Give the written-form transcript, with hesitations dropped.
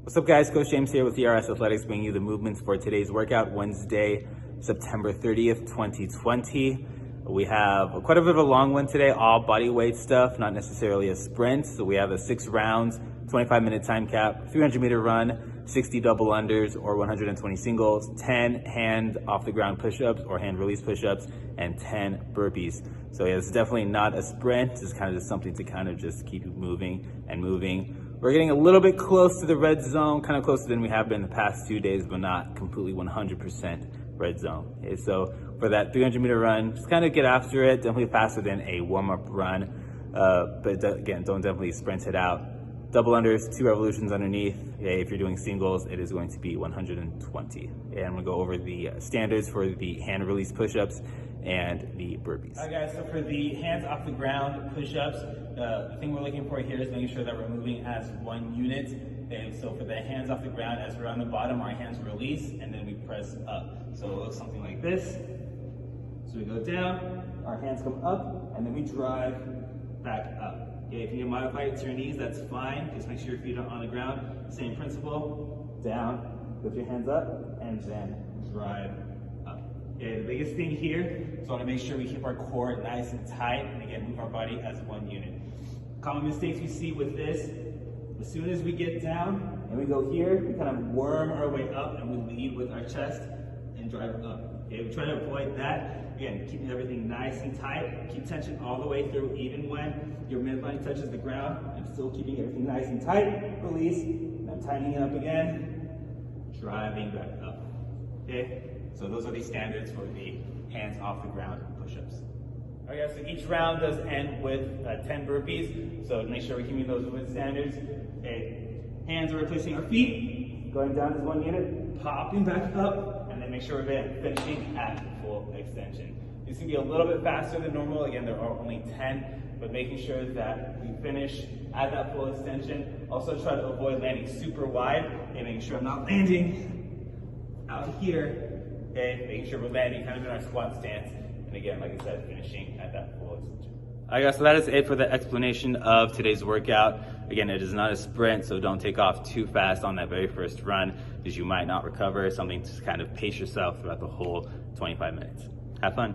What's up guys, Coach James here with ERS Athletics bringing you the movements for today's workout, Wednesday, September 30th, 2020. We have quite a bit of a long one today, all body weight stuff, not necessarily a sprint. So we have a 6 rounds, 25-minute time cap, 300-meter run, 60 double unders or 120 singles, 10 hand off the ground push-ups or hand release push-ups, and 10 burpees. So yeah, it's definitely not a sprint. It's kind of just something to kind of just keep moving and moving. We're getting a little bit close to the red zone, kind of closer than we have been the past 2 days, but not completely 100% red zone. Okay, so for that 300-meter run, just kind of get after it, definitely faster than a warm-up run, but again, don't definitely sprint it out. Double unders, 2 revolutions underneath. Okay, if you're doing singles, it is going to be 120. Okay, I'm gonna go over the standards for the hand release push-ups and the burpees. All right guys, so for the hands off the ground push-ups, the thing we're looking for here is making sure that we're moving as one unit. And so for the hands off the ground, as we're on the bottom, our hands release and then we press up. So it looks something like this. So we go down, our hands come up, and then we drive back up. Okay, if you need to modify it to your knees, that's fine. Just make sure your feet are on the ground. Same principle, down, lift your hands up, and then drive up. Okay, the biggest thing here is we want to make sure we keep our core nice and tight, and again, move our body as one unit. Common mistakes we see with this, as soon as we get down and we go here, we kind of worm our way up and we lead with our chest and drive up. Okay, we try to avoid that. Again, keeping everything nice and tight. Keep tension all the way through, even when your midline touches the ground. I'm still keeping everything nice and tight. Release, and I'm tightening it up again. Driving back up. Okay, so those are the standards for the hands off the ground push-ups. All right, guys, so each round does end with 10 burpees. So make sure we're keeping those movement standards. Okay, hands are replacing our feet. Going down as one unit, popping back up, and then make sure we're finishing at full extension. This can be a little bit faster than normal. Again, there are only 10, but making sure that we finish at that full extension. Also try to avoid landing super wide and making sure I'm not landing out here. Okay, making sure we're landing kind of in our squat stance. And again, like I said, finishing at that full extension. All right guys, so that is it for the explanation of today's workout. Again, it is not a sprint, so don't take off too fast on that very first run because you might not recover. Something to kind of pace yourself throughout the whole 25 minutes. Have fun.